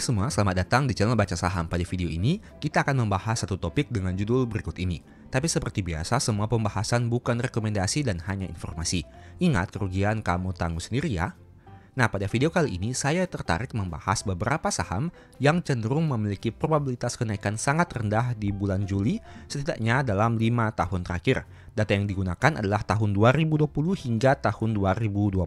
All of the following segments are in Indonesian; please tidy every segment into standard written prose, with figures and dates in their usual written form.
Hai semua, selamat datang di channel Baca Saham. Pada video ini, kita akan membahas satu topik dengan judul berikut ini. Tapi seperti biasa, semua pembahasan bukan rekomendasi dan hanya informasi. Ingat, kerugian kamu tanggung sendiri ya. Nah, pada video kali ini saya tertarik membahas beberapa saham yang cenderung memiliki probabilitas kenaikan sangat rendah di bulan Juli, setidaknya dalam 5 tahun terakhir. Data yang digunakan adalah tahun 2020 hingga tahun 2024.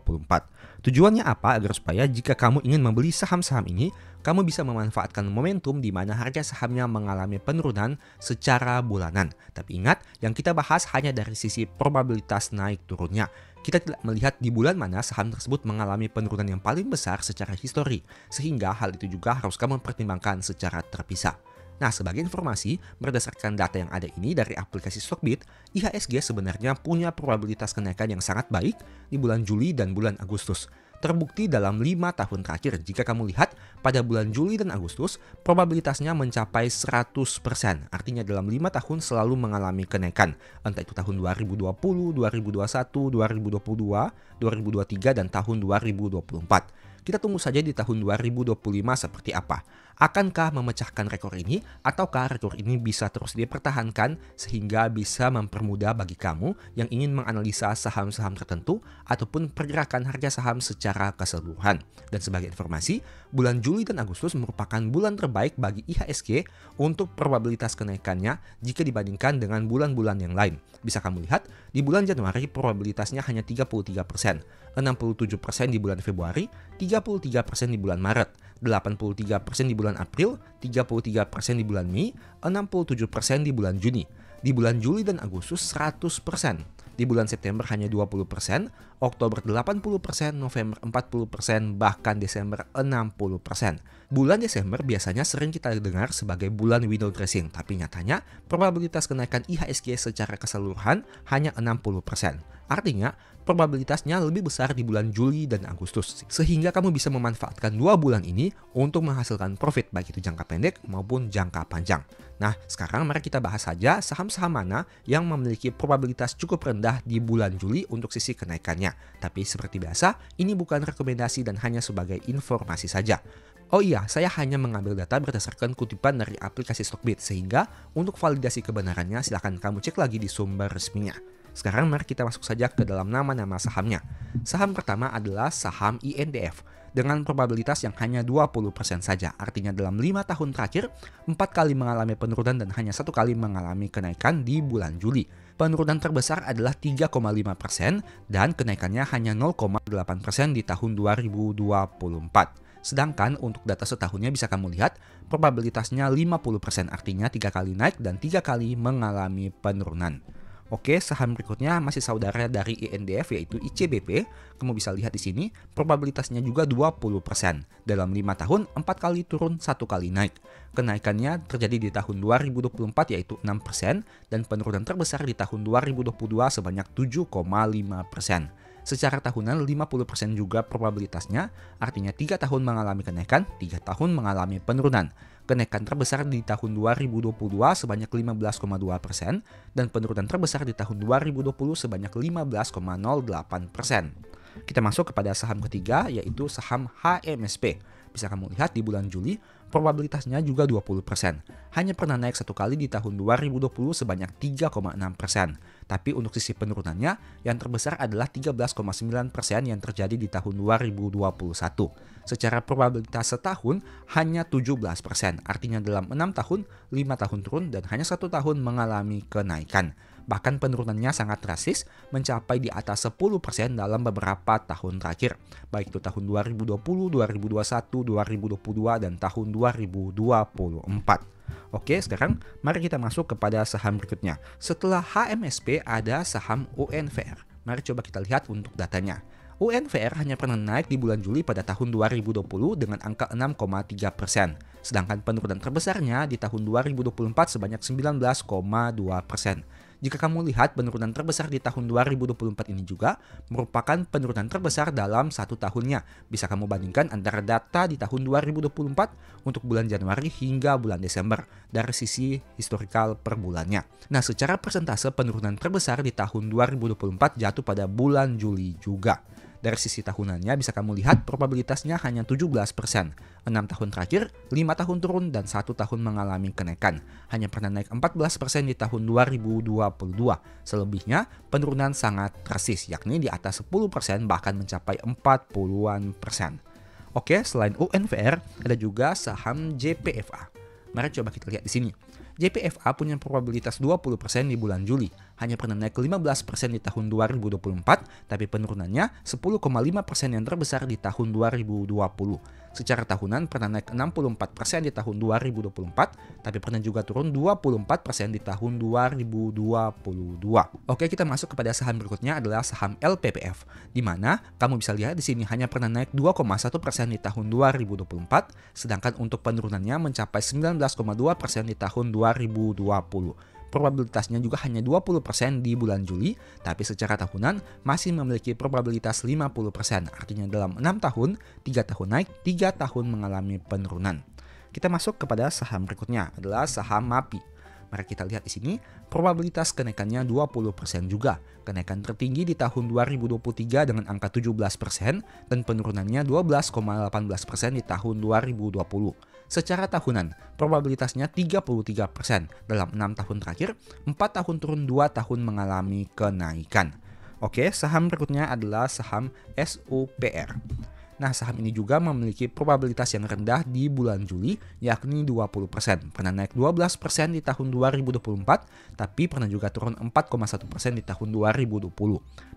Tujuannya apa? Agar supaya jika kamu ingin membeli saham-saham ini, kamu bisa memanfaatkan momentum di mana harga sahamnya mengalami penurunan secara bulanan. Tapi ingat, yang kita bahas hanya dari sisi probabilitas naik turunnya. Kita tidak melihat di bulan mana saham tersebut mengalami penurunan yang paling besar secara histori, sehingga hal itu juga harus kamu pertimbangkan secara terpisah. Nah, sebagai informasi, berdasarkan data yang ada ini dari aplikasi Stockbit, IHSG sebenarnya punya probabilitas kenaikan yang sangat baik di bulan Juli dan bulan Agustus. Terbukti dalam 5 tahun terakhir, jika kamu lihat pada bulan Juli dan Agustus, probabilitasnya mencapai 100%. Artinya dalam 5 tahun selalu mengalami kenaikan. Entah itu tahun 2020, 2021, 2022, 2023, dan tahun 2024. Kita tunggu saja di tahun 2025 seperti apa. Akankah memecahkan rekor ini ataukah rekor ini bisa terus dipertahankan sehingga bisa mempermudah bagi kamu yang ingin menganalisa saham-saham tertentu ataupun pergerakan harga saham secara keseluruhan. Dan sebagai informasi, bulan Juli dan Agustus merupakan bulan terbaik bagi IHSG untuk probabilitas kenaikannya jika dibandingkan dengan bulan-bulan yang lain. Bisa kamu lihat, di bulan Januari probabilitasnya hanya 33%, 67% di bulan Februari, 33% di bulan Maret, 83% di bulan April, 33% di bulan Mei, 67% di bulan Juni. Di bulan Juli dan Agustus 100%. Di bulan September hanya 20%, Oktober 80%, November 40%, bahkan Desember 60%. Bulan Desember biasanya sering kita dengar sebagai bulan window dressing, tapi nyatanya probabilitas kenaikan IHSG secara keseluruhan hanya 60%. Artinya, probabilitasnya lebih besar di bulan Juli dan Agustus, sehingga kamu bisa memanfaatkan 2 bulan ini untuk menghasilkan profit baik itu jangka pendek maupun jangka panjang. Nah, sekarang mari kita bahas saja saham-saham mana yang memiliki probabilitas cukup rendah di bulan Juli untuk sisi kenaikannya. Tapi seperti biasa, ini bukan rekomendasi dan hanya sebagai informasi saja. Oh iya, saya hanya mengambil data berdasarkan kutipan dari aplikasi Stockbit, sehingga untuk validasi kebenarannya silahkan kamu cek lagi di sumber resminya. Sekarang mari kita masuk saja ke dalam nama-nama sahamnya. Saham pertama adalah saham INDF dengan probabilitas yang hanya 20% saja. Artinya dalam 5 tahun terakhir, 4 kali mengalami penurunan dan hanya 1 kali mengalami kenaikan di bulan Juli. Penurunan terbesar adalah 3,5% dan kenaikannya hanya 0,8% di tahun 2024. Sedangkan untuk data setahunnya bisa kamu lihat probabilitasnya 50%, artinya 3 kali naik dan 3 kali mengalami penurunan. Oke, saham berikutnya masih saudara dari INDF yaitu ICBP. Kamu bisa lihat di sini, probabilitasnya juga 20%. Dalam 5 tahun, 4 kali turun, 1 kali naik. Kenaikannya terjadi di tahun 2024 yaitu 6% dan penurunan terbesar di tahun 2022 sebanyak 7,5%. Secara tahunan 50% juga probabilitasnya, artinya 3 tahun mengalami kenaikan, 3 tahun mengalami penurunan. Kenaikan terbesar di tahun 2022 sebanyak 15,2% dan penurunan terbesar di tahun 2020 sebanyak 15,08%. Kita masuk kepada saham ketiga yaitu saham HMSP. Bisa kamu lihat di bulan Juli, probabilitasnya juga 20%. Hanya pernah naik 1 kali di tahun 2020 sebanyak 3,6%. Tapi untuk sisi penurunannya, yang terbesar adalah 13,9% yang terjadi di tahun 2021. Secara probabilitas setahun hanya 17%. Artinya dalam 6 tahun, 5 tahun turun dan hanya 1 tahun mengalami kenaikan. Bahkan penurunannya sangat drastis, mencapai di atas 10% dalam beberapa tahun terakhir. Baik itu tahun 2020, 2021, 2022, dan tahun 2024. Oke, sekarang mari kita masuk kepada saham berikutnya. Setelah HMSP ada saham UNVR. Mari coba kita lihat untuk datanya. UNVR hanya pernah naik di bulan Juli pada tahun 2020 dengan angka 6,3%. Sedangkan penurunan terbesarnya di tahun 2024 sebanyak 19,2%. Jika kamu lihat penurunan terbesar di tahun 2024 ini juga merupakan penurunan terbesar dalam 1 tahunnya. Bisa kamu bandingkan antara data di tahun 2024 untuk bulan Januari hingga bulan Desember dari sisi historikal per bulannya. Nah, secara persentase penurunan terbesar di tahun 2024 jatuh pada bulan Juli juga. Dari sisi tahunannya bisa kamu lihat probabilitasnya hanya 17%. 6 tahun terakhir, 5 tahun turun, dan 1 tahun mengalami kenaikan. Hanya pernah naik 14% di tahun 2022. Selebihnya, penurunan sangat drastis, yakni di atas 10% bahkan mencapai 40-an%. Oke, selain UNVR, ada juga saham JPFA. Mari coba kita lihat di sini. JPFA punya probabilitas 20% di bulan Juli. Hanya pernah naik 15% di tahun 2024, tapi penurunannya 10,5% yang terbesar di tahun 2020. Secara tahunan pernah naik 64% di tahun 2024, tapi pernah juga turun 24% di tahun 2022. Oke, kita masuk kepada saham berikutnya adalah saham LPPF, di mana kamu bisa lihat di sini hanya pernah naik 2,1% di tahun 2024, sedangkan untuk penurunannya mencapai 19,2% di tahun 2020. Probabilitasnya juga hanya 20% di bulan Juli, tapi secara tahunan masih memiliki probabilitas 50%. Artinya dalam 6 tahun, 3 tahun naik, 3 tahun mengalami penurunan. Kita masuk kepada saham berikutnya adalah saham MAPI. Mari kita lihat di sini, probabilitas kenaikannya 20% juga. Kenaikan tertinggi di tahun 2023 dengan angka 17% dan penurunannya 12,18% di tahun 2020. Secara tahunan, probabilitasnya 33%. Dalam 6 tahun terakhir, 4 tahun turun, 2 tahun mengalami kenaikan. Oke, saham berikutnya adalah saham SUPR. Nah, saham ini juga memiliki probabilitas yang rendah di bulan Juli, yakni 20%. Pernah naik 12% di tahun 2024, tapi pernah juga turun 4,1% di tahun 2020.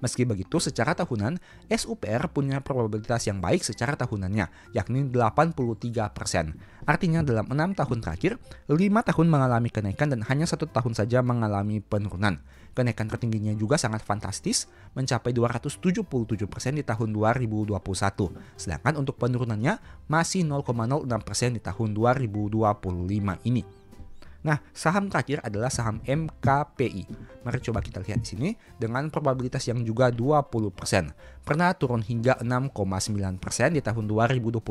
Meski begitu, secara tahunan, SUPR punya probabilitas yang baik secara tahunannya, yakni 83%. Artinya dalam 6 tahun terakhir, 5 tahun mengalami kenaikan dan hanya 1 tahun saja mengalami penurunan. Kenaikan tertingginya juga sangat fantastis, mencapai 277% di tahun 2021. Sedangkan untuk penurunannya masih 0,06% di tahun 2025 ini. Nah, saham terakhir adalah saham MKPI. Mari coba kita lihat di sini dengan probabilitas yang juga 20%. Pernah turun hingga 6,9% di tahun 2020,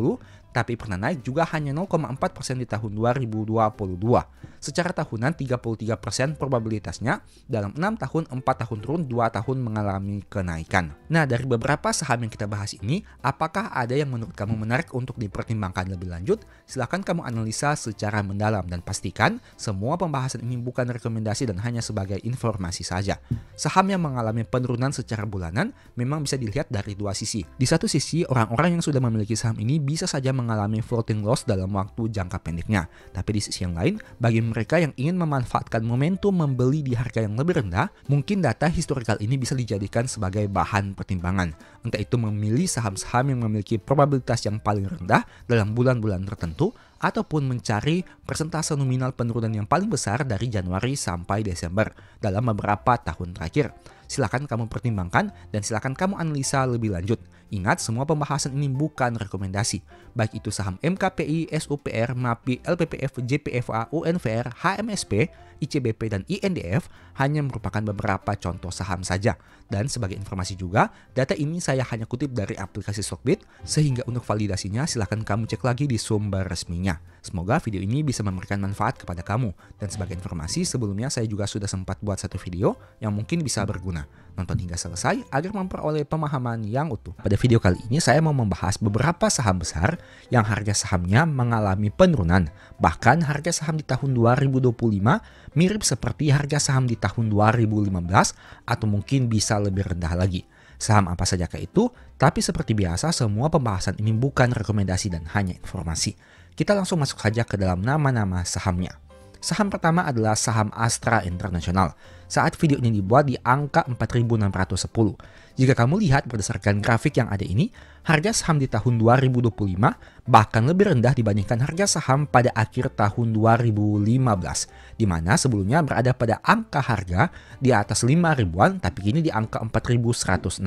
tapi pernah naik juga hanya 0,4% di tahun 2022. Secara tahunan 33% probabilitasnya, dalam 6 tahun, 4 tahun turun, 2 tahun mengalami kenaikan. Nah, dari beberapa saham yang kita bahas ini, apakah ada yang menurut kamu menarik untuk dipertimbangkan lebih lanjut? Silahkan kamu analisa secara mendalam dan pastikan semua pembahasan ini bukan rekomendasi dan hanya sebagai informasi saja. Saham yang mengalami penurunan secara bulanan memang bisa dilihat dari dua sisi. Di satu sisi, orang-orang yang sudah memiliki saham ini bisa saja mengalami floating loss dalam waktu jangka pendeknya. Tapi di sisi yang lain, bagi mereka yang ingin memanfaatkan momentum membeli di harga yang lebih rendah, mungkin data historikal ini bisa dijadikan sebagai bahan pertimbangan. Entah itu memilih saham-saham yang memiliki probabilitas yang paling rendah dalam bulan-bulan tertentu, ataupun mencari persentase nominal penurunan yang paling besar dari Januari sampai Desember dalam beberapa tahun terakhir. Silakan kamu pertimbangkan dan silakan kamu analisa lebih lanjut. Ingat, semua pembahasan ini bukan rekomendasi. Baik itu saham MKPI, SUPR, MAPI, LPPF, JPFA, UNVR, HMSP, ICBP, dan INDF hanya merupakan beberapa contoh saham saja. Dan sebagai informasi juga, data ini saya hanya kutip dari aplikasi Stockbit, sehingga untuk validasinya silahkan kamu cek lagi di sumber resminya. Semoga video ini bisa memberikan manfaat kepada kamu. Dan sebagai informasi, sebelumnya saya juga sudah sempat buat satu video yang mungkin bisa berguna. Nonton hingga selesai agar memperoleh pemahaman yang utuh. Pada video kali ini saya mau membahas beberapa saham besar yang harga sahamnya mengalami penurunan. Bahkan harga saham di tahun 2025 mirip seperti harga saham di tahun 2015 atau mungkin bisa lebih rendah lagi. Saham apa saja itu? Tapi seperti biasa semua pembahasan ini bukan rekomendasi dan hanya informasi. Kita langsung masuk saja ke dalam nama-nama sahamnya. Saham pertama adalah saham Astra International. Saat video ini dibuat di angka 4.610. Jika kamu lihat berdasarkan grafik yang ada ini, harga saham di tahun 2025 bahkan lebih rendah dibandingkan harga saham pada akhir tahun 2015, di mana sebelumnya berada pada angka harga di atas 5 ribuan, tapi kini di angka 4.160.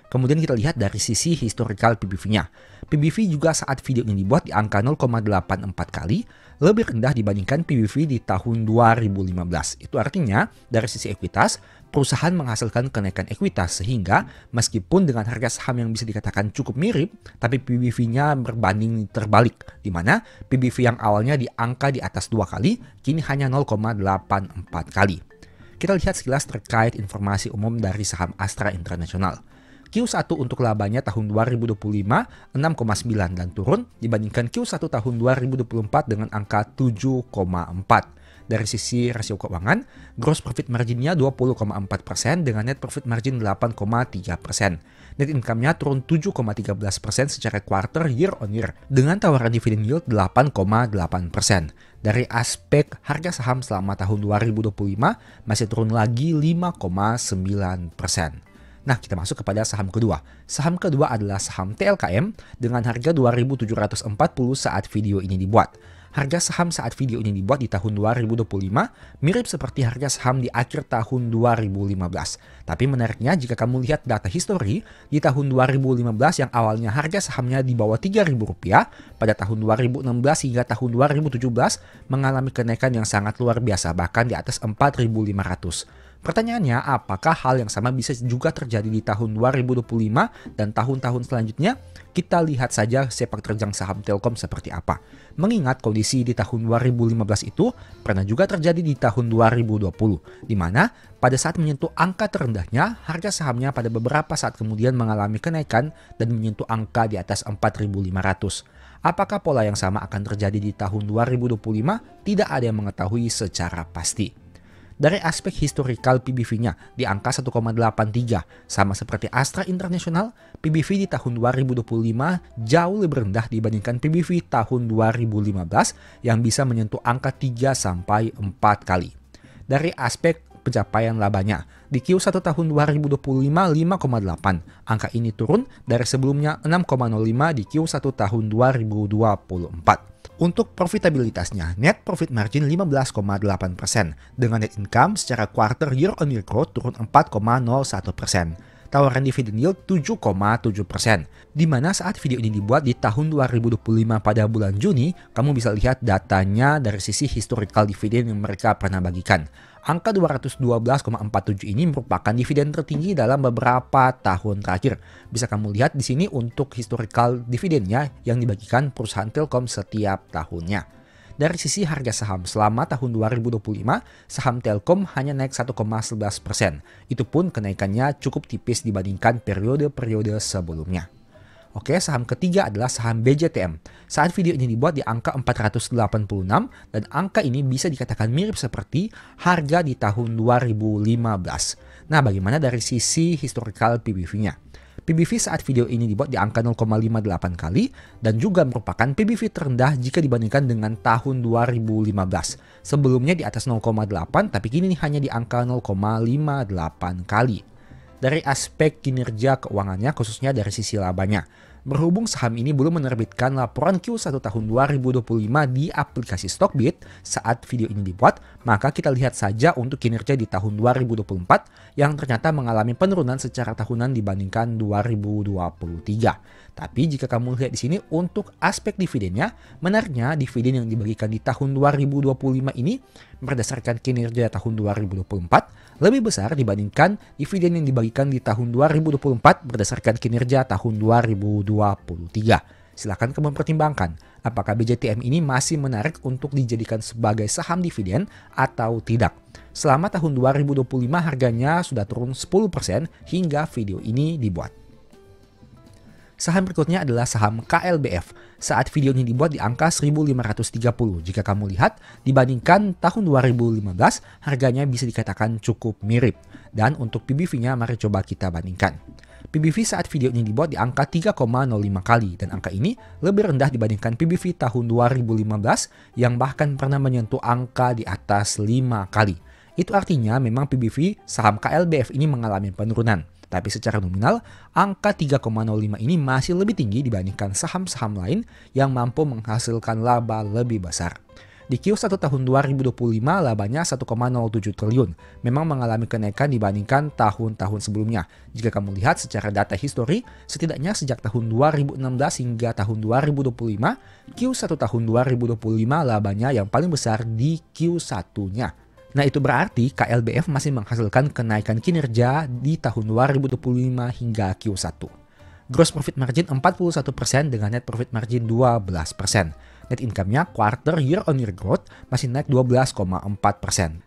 Kemudian kita lihat dari sisi historical PBV-nya. PBV juga saat video ini dibuat di angka 0,84 kali, lebih rendah dibandingkan PBV di tahun 2015. Itu artinya dari sisi ekuitas, perusahaan menghasilkan kenaikan ekuitas sehingga meskipun dengan harga saham yang bisa dikatakan cukup mirip, tapi PBV-nya berbanding terbalik, di mana PBV yang awalnya di angka di atas 2 kali, kini hanya 0,84 kali. Kita lihat sekilas terkait informasi umum dari saham Astra International. Q1 untuk labanya tahun 2025 6,9 dan turun dibandingkan Q1 tahun 2024 dengan angka 7,4. Dari sisi rasio keuangan, gross profit margin-nya 20,4% dengan net profit margin 8,3%. Net income-nya turun 7,13% secara quarter year on year dengan tawaran dividend yield 8,8%. Dari aspek harga saham selama tahun 2025 masih turun lagi 5,9%. Nah, kita masuk kepada saham kedua. Saham kedua adalah saham TLKM dengan harga 2.740 saat video ini dibuat. Harga saham saat video ini dibuat di tahun 2025 mirip seperti harga saham di akhir tahun 2015. Tapi menariknya jika kamu lihat data histori di tahun 2015 yang awalnya harga sahamnya di bawah Rp3.000 pada tahun 2016 hingga tahun 2017 mengalami kenaikan yang sangat luar biasa bahkan di atas 4.500. Pertanyaannya, apakah hal yang sama bisa juga terjadi di tahun 2025 dan tahun-tahun selanjutnya? Kita lihat saja sepak terjang saham Telkom seperti apa. Mengingat kondisi di tahun 2015 itu pernah juga terjadi di tahun 2020, di mana pada saat menyentuh angka terendahnya, harga sahamnya pada beberapa saat kemudian mengalami kenaikan dan menyentuh angka di atas 4.500. Apakah pola yang sama akan terjadi di tahun 2025? Tidak ada yang mengetahui secara pasti. Dari aspek historical PBV-nya di angka 1,83, sama seperti Astra International, PBV di tahun 2025 jauh lebih rendah dibandingkan PBV tahun 2015 yang bisa menyentuh angka 3-4 kali. Dari aspek pencapaian labanya, di Q1 tahun 2025 5,8, angka ini turun dari sebelumnya 6,05 di Q1 tahun 2024. Untuk profitabilitasnya, net profit margin 15,8% dengan net income secara quarter year on year growth turun 4,01%. Tawaran dividend yield 7,7%. Di mana saat video ini dibuat di tahun 2025 pada bulan Juni, kamu bisa lihat datanya dari sisi historical dividend yang mereka pernah bagikan. Angka 212,47 ini merupakan dividen tertinggi dalam beberapa tahun terakhir. Bisa kamu lihat di sini untuk historical dividennya yang dibagikan perusahaan Telkom setiap tahunnya. Dari sisi harga saham selama tahun 2025, saham Telkom hanya naik 1,11%. Itu pun kenaikannya cukup tipis dibandingkan periode-periode sebelumnya. Oke, saham ketiga adalah saham BJTM. Saat video ini dibuat di angka 486 dan angka ini bisa dikatakan mirip seperti harga di tahun 2015. Nah, bagaimana dari sisi historical PBV-nya? PBV saat video ini dibuat di angka 0,58 kali dan juga merupakan PBV terendah jika dibandingkan dengan tahun 2015. Sebelumnya di atas 0,8 tapi kini hanya di angka 0,58 kali. Dari aspek kinerja keuangannya khususnya dari sisi labanya. Berhubung saham ini belum menerbitkan laporan Q1 tahun 2025 di aplikasi Stockbit saat video ini dibuat, maka kita lihat saja untuk kinerja di tahun 2024 yang ternyata mengalami penurunan secara tahunan dibandingkan 2023. Tapi jika kamu lihat di sini untuk aspek dividennya, menariknya dividen yang dibagikan di tahun 2025 ini berdasarkan kinerja tahun 2024 lebih besar dibandingkan dividen yang dibagikan di tahun 2024 berdasarkan kinerja tahun 2023. Silakan kamu pertimbangkan apakah BJTM ini masih menarik untuk dijadikan sebagai saham dividen atau tidak. Selama tahun 2025 harganya sudah turun 10% hingga video ini dibuat. Saham berikutnya adalah saham KLBF. Saat video ini dibuat di angka 1.530. Jika kamu lihat, dibandingkan tahun 2015, harganya bisa dikatakan cukup mirip. Dan untuk PBV-nya, mari coba kita bandingkan. PBV saat video ini dibuat di angka 3,05 kali. Dan angka ini lebih rendah dibandingkan PBV tahun 2015 yang bahkan pernah menyentuh angka di atas 5 kali. Itu artinya memang PBV saham KLBF ini mengalami penurunan. Tapi secara nominal, angka 3,05 ini masih lebih tinggi dibandingkan saham-saham lain yang mampu menghasilkan laba lebih besar. Di Q1 tahun 2025 labanya 1,07 triliun, memang mengalami kenaikan dibandingkan tahun-tahun sebelumnya. Jika kamu lihat secara data histori, setidaknya sejak tahun 2016 hingga tahun 2025, Q1 tahun 2025 labanya yang paling besar di Q1-nya. Nah itu berarti KLBF masih menghasilkan kenaikan kinerja di tahun 2025 hingga Q1. Gross profit margin 41% dengan net profit margin 12%. Net income-nya quarter year on year growth masih naik 12,4%.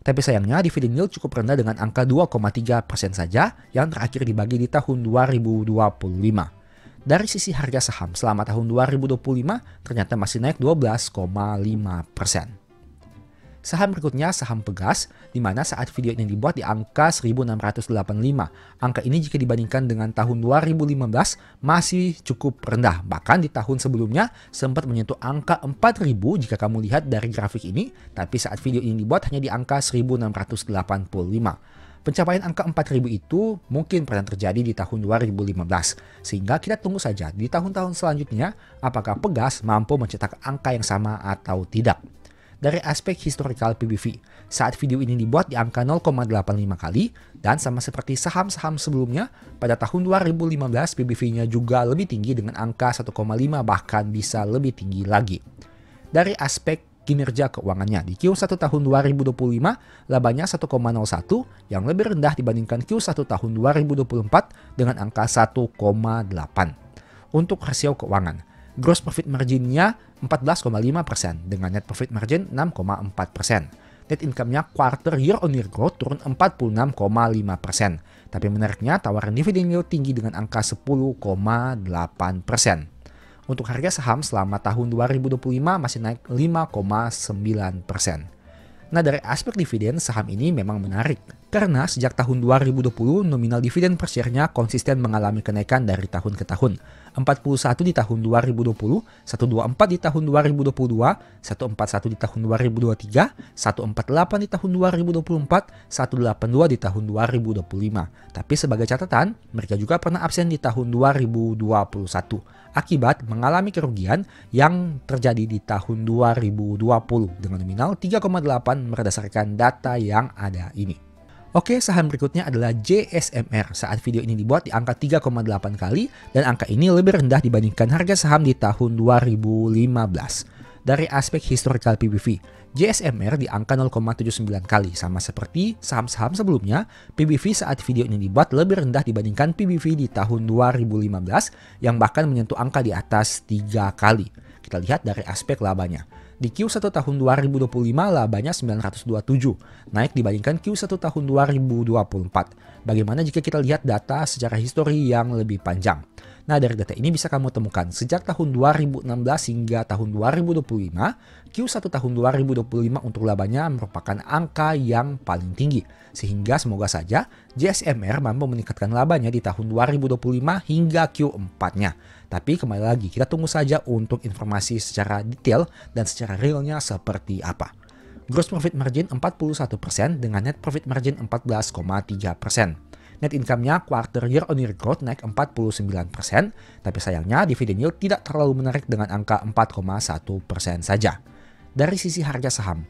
Tapi sayangnya dividend yield cukup rendah dengan angka 2,3% saja yang terakhir dibagi di tahun 2025. Dari sisi harga saham selama tahun 2025 ternyata masih naik 12,5%. Saham berikutnya saham Pegas, di mana saat video ini dibuat di angka 1685. Angka ini jika dibandingkan dengan tahun 2015 masih cukup rendah. Bahkan di tahun sebelumnya sempat menyentuh angka 4000 jika kamu lihat dari grafik ini, tapi saat video ini dibuat hanya di angka 1685. Pencapaian angka 4000 itu mungkin pernah terjadi di tahun 2015, sehingga kita tunggu saja di tahun-tahun selanjutnya apakah Pegas mampu mencetak angka yang sama atau tidak. Dari aspek historical PBV, saat video ini dibuat di angka 0,85 kali, dan sama seperti saham-saham sebelumnya, pada tahun 2015 PBV-nya juga lebih tinggi dengan angka 1,5 bahkan bisa lebih tinggi lagi. Dari aspek kinerja keuangannya, di Q1 tahun 2025 labanya 1,01 yang lebih rendah dibandingkan Q1 tahun 2024 dengan angka 1,8. Untuk rasio keuangan, gross profit margin-nya 14,5% dengan net profit margin 6,4%. Net income-nya quarter year on year growth turun 46,5%. Tapi menariknya tawaran dividen yield tinggi dengan angka 10,8%. Untuk harga saham selama tahun 2025 masih naik 5,9%. Nah, dari aspek dividen, saham ini memang menarik. Karena sejak tahun 2020, nominal dividen per share-nya konsisten mengalami kenaikan dari tahun ke tahun. 41 di tahun 2020, 124 di tahun 2022, 141 di tahun 2023, 148 di tahun 2024, 182 di tahun 2025. Tapi sebagai catatan, mereka juga pernah absen di tahun 2021 akibat mengalami kerugian yang terjadi di tahun 2020 dengan nominal 3,8 berdasarkan data yang ada ini. Oke, saham berikutnya adalah JSMR. Saat video ini dibuat di angka 3,8 kali dan angka ini lebih rendah dibandingkan harga saham di tahun 2015. Dari aspek historical PBV, JSMR di angka 0,79 kali. Sama seperti saham-saham sebelumnya, PBV saat video ini dibuat lebih rendah dibandingkan PBV di tahun 2015 yang bahkan menyentuh angka di atas 3 kali. Kita lihat dari aspek labanya. Di Q1 tahun 2025 labanya 927, naik dibandingkan Q1 tahun 2024. Bagaimana jika kita lihat data secara histori yang lebih panjang? Nah, dari data ini bisa kamu temukan sejak tahun 2016 hingga tahun 2025, Q1 tahun 2025 untuk labanya merupakan angka yang paling tinggi. Sehingga semoga saja JSMR mampu meningkatkan labanya di tahun 2025 hingga Q4-nya. Tapi kembali lagi, kita tunggu saja untuk informasi secara detail dan secara realnya seperti apa. Gross profit margin 41% dengan net profit margin 14,3%. Net income-nya quarter year on year growth naik 49%, tapi sayangnya dividen yield tidak terlalu menarik dengan angka 4,1% saja. Dari sisi harga saham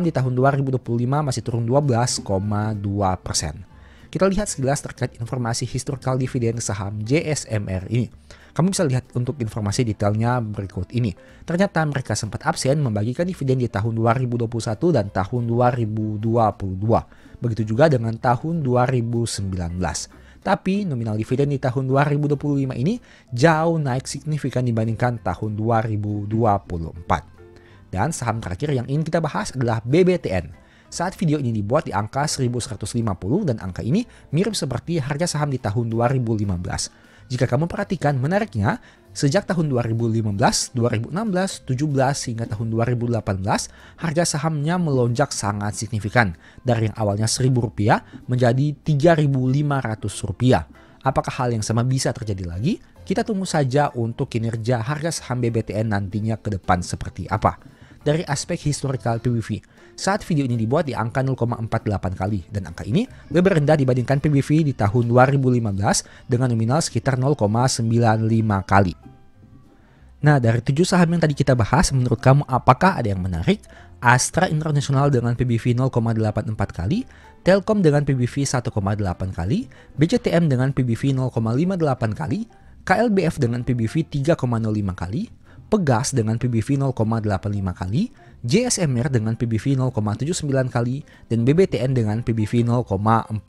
di tahun 2025 masih turun 12,2%. Kita lihat sekilas terkait informasi historical dividen saham JSMR ini. Kamu bisa lihat untuk informasi detailnya berikut ini. Ternyata mereka sempat absen membagikan dividen di tahun 2021 dan tahun 2022. Begitu juga dengan tahun 2019. Tapi nominal dividen di tahun 2025 ini jauh naik signifikan dibandingkan tahun 2024. Dan saham terakhir yang ingin kita bahas adalah BBTN. Saat video ini dibuat di angka 1150 dan angka ini mirip seperti harga saham di tahun 2015. Jika kamu perhatikan menariknya, sejak tahun 2015, 2016, 17 hingga tahun 2018, harga sahamnya melonjak sangat signifikan dari yang awalnya Rp1.000 menjadi Rp3.500. Apakah hal yang sama bisa terjadi lagi? Kita tunggu saja untuk kinerja harga saham BBTN nantinya ke depan seperti apa. Dari aspek historical PBV, saat video ini dibuat di angka 0,48 kali dan angka ini lebih rendah dibandingkan PBV di tahun 2015 dengan nominal sekitar 0,95 kali. Nah, dari 7 saham yang tadi kita bahas, menurut kamu apakah ada yang menarik? Astra International dengan PBV 0,84 kali, Telkom dengan PBV 1,8 kali, BCTM dengan PBV 0,58 kali, KLBF dengan PBV 3,05 kali, Pegas dengan PBV 0,85 kali, JSMR dengan PBV 0,79 kali, dan BBTN dengan PBV 0,48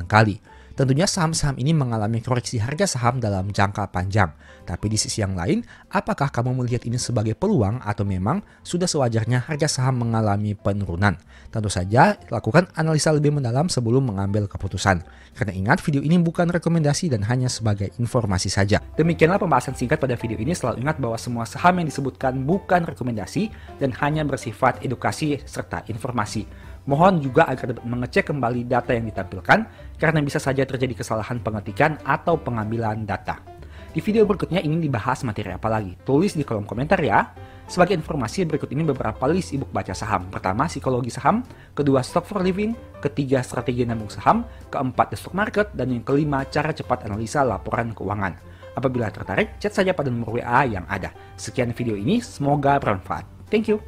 kali. Tentunya saham-saham ini mengalami koreksi harga saham dalam jangka panjang. Tapi di sisi yang lain, apakah kamu melihat ini sebagai peluang atau memang sudah sewajarnya harga saham mengalami penurunan? Tentu saja, lakukan analisa lebih mendalam sebelum mengambil keputusan. Karena ingat, video ini bukan rekomendasi dan hanya sebagai informasi saja. Demikianlah pembahasan singkat pada video ini. Selalu ingat bahwa semua saham yang disebutkan bukan rekomendasi dan hanya bersifat edukasi serta informasi. Mohon juga agar dapat mengecek kembali data yang ditampilkan karena bisa saja terjadi kesalahan pengetikan atau pengambilan data. Di video berikutnya ingin dibahas materi apa lagi? Tulis di kolom komentar ya. Sebagai informasi, berikut ini beberapa list ebook baca saham. Pertama, psikologi saham. Kedua, stock for living. Ketiga, strategi nabung saham. Keempat, the stock market. Dan yang kelima, cara cepat analisa laporan keuangan. Apabila tertarik, chat saja pada nomor WA yang ada. Sekian video ini, semoga bermanfaat. Thank you.